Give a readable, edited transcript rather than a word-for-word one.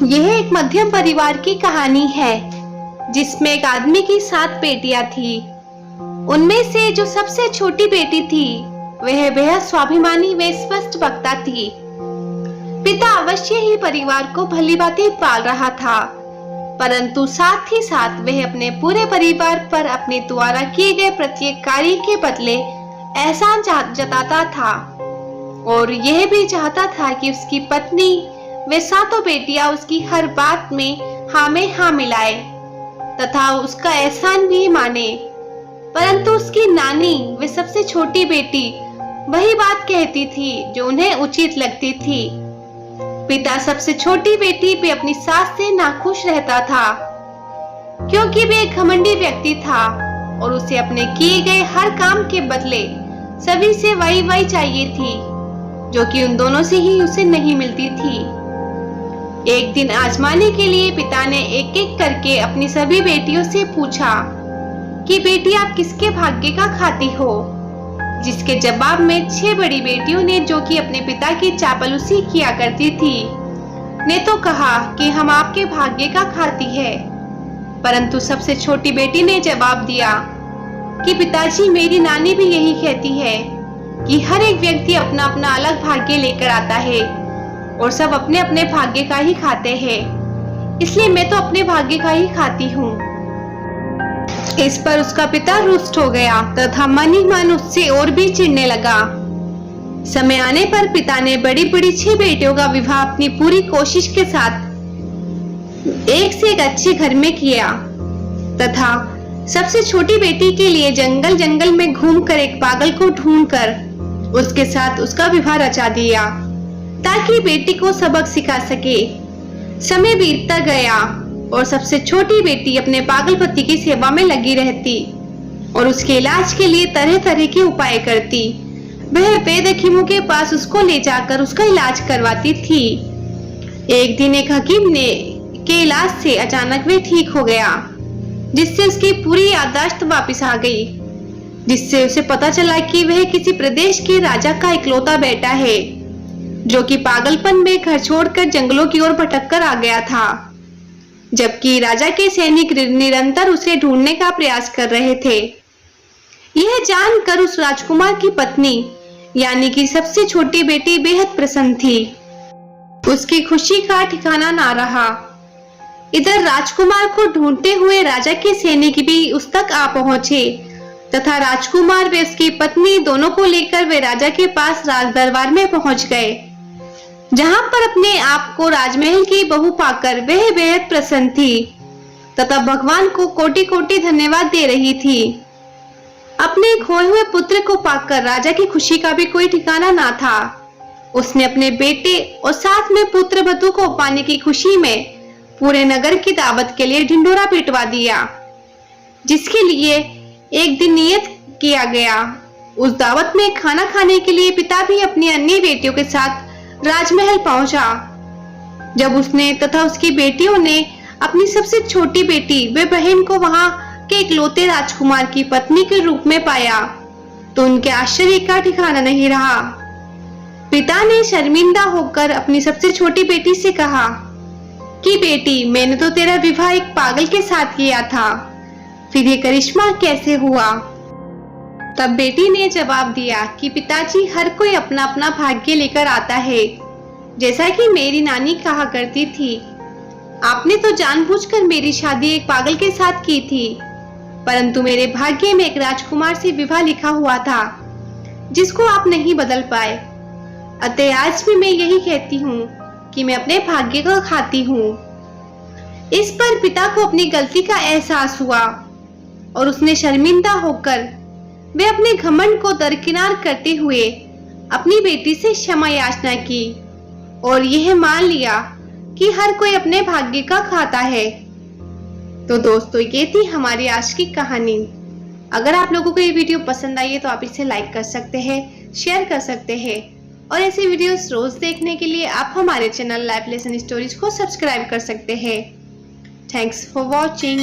यह एक मध्यम परिवार की कहानी है जिसमें एक आदमी की 7 बेटियां थी। उनमें से जो सबसे छोटी बेटी थी वह बेहद स्वाभिमानी व स्पष्ट वक्ता थी। पिता अवश्य ही परिवार को भलीभांति पाल रहा था, परंतु साथ ही साथ वह अपने पूरे परिवार पर अपने द्वारा किए गए प्रत्येक कार्य के बदले एहसान जताता था और यह भी चाहता था कि उसकी पत्नी वे 7 बेटियां उसकी हर बात में हाँ में हाँ मिलाए तथा उसका एहसान भी माने। परंतु उसकी नानी वे सबसे छोटी बेटी वही बात कहती थी जो उन्हें उचित लगती थी। पिता सबसे छोटी बेटी पे अपनी सास से नाखुश रहता था क्योंकि वे एक घमंडी व्यक्ति था और उसे अपने किए गए हर काम के बदले सभी से वाई चाहिए थी, जो कि उन दोनों से ही उसे नहीं मिलती थी। एक दिन आजमाने के लिए पिता ने एक एक करके अपनी सभी बेटियों से पूछा कि बेटी आप किसके भाग्य का खाती हो, जिसके जवाब में 6 बड़ी बेटियों ने, जो कि अपने पिता की चापलूसी किया करती थी, ने तो कहा कि हम आपके भाग्य का खाती है। परंतु सबसे छोटी बेटी ने जवाब दिया कि पिताजी मेरी नानी भी यही कहती है कि हर एक व्यक्ति अपना अपना अलग भाग्य लेकर आता है और सब अपने अपने भाग्य का ही खाते हैं, इसलिए मैं तो अपने भाग्य का ही खाती हूँ। इस पर उसका पिता रुष्ट हो गया तथा मन ही मन उससे और भी चिढ़ने लगा। समय आने पर पिता ने बड़ी बड़ी 6 बेटियों का विवाह अपनी पूरी कोशिश के साथ एक से एक अच्छे घर में किया तथा सबसे छोटी बेटी के लिए जंगल जंगल में घूमकर एक पागल को ढूंढकर उसके साथ उसका विवाह रचा दिया ताकि बेटी को सबक सिखा सके। समय बीतता गया और सबसे छोटी बेटी अपने पागल पति की सेवा में लगी रहती और उसके इलाज के लिए तरह तरह के उपाय करती। वह वैद्य हकीमों के पास उसको ले जाकर उसका इलाज करवाती थी। एक दिन एक हकीम के इलाज से अचानक वह ठीक हो गया, जिससे उसकी पूरी याददाश्त वापस आ गई, जिससे उसे पता चला कि वह किसी प्रदेश के राजा का इकलौता बेटा है जो कि पागलपन में घर छोड़कर जंगलों की ओर भटक कर आ गया था, जबकि राजा के सैनिक निरंतर उसे ढूंढने का प्रयास कर रहे थे। यह जानकर उस राजकुमार की पत्नी यानी कि सबसे छोटी बेटी बेहद प्रसन्न थी। उसकी खुशी का ठिकाना ना रहा। इधर राजकुमार को ढूंढते हुए राजा के सैनिक भी उस तक आ पहुंचे तथा राजकुमार व उसकी पत्नी दोनों को लेकर वे राजा के पास राज दरबार में पहुंच गए, जहां पर अपने आप को राजमहल की बहू पाकर वह बेहद प्रसन्न थी तथा भगवान को कोटि कोटि धन्यवाद दे रही थी। अपने खोए हुए पुत्र को पाकर राजा की खुशी का भी कोई ठिकाना ना था। उसने अपने बेटे और साथ में पुत्र बधू को पाने की खुशी में पूरे नगर की दावत के लिए ढिंढोरा पिटवा दिया, जिसके लिए एक दिन नियत किया गया। उस दावत में खाना खाने के लिए पिता भी अपनी अन्य बेटियों के साथ राजमहल पहुंचा। जब उसने तथा उसकी बेटियों ने अपनी सबसे छोटी बेटी वे बहन को वहां के इकलौते राजकुमार की पत्नी के रूप में पाया तो उनके आश्चर्य का ठिकाना नहीं रहा। पिता ने शर्मिंदा होकर अपनी सबसे छोटी बेटी से कहा कि बेटी, मैंने तो तेरा विवाह एक पागल के साथ किया था, फिर ये करिश्मा कैसे हुआ? तब बेटी ने जवाब दिया कि पिताजी, हर कोई अपना अपना भाग्य लेकर आता है, जैसा कि मेरी नानी कहा करती थी। आपने तो जानबूझकर मेरी शादी एक पागल के साथ की थी, परंतु मेरे भाग्य में एक राजकुमार से विवाह लिखा हुआ था जिसको आप नहीं बदल पाए। अतः आज भी मैं यही कहती हूँ कि मैं अपने भाग्य को खाती हूँ। इस पर पिता को अपनी गलती का एहसास हुआ और उसने शर्मिंदा होकर वे अपने घमंड को दरकिनार करते हुए अपनी बेटी से क्षमा याचना की और यह मान लिया कि हर कोई अपने भाग्य का खाता है। तो दोस्तों, ये थी हमारी आज की कहानी। अगर आप लोगों को ये वीडियो पसंद आई है तो आप इसे लाइक कर सकते हैं, शेयर कर सकते हैं और ऐसी वीडियोस रोज देखने के लिए आप हमारे चैनल लाइफ लेसन स्टोरीज को सब्सक्राइब कर सकते हैं। Thanks for watching.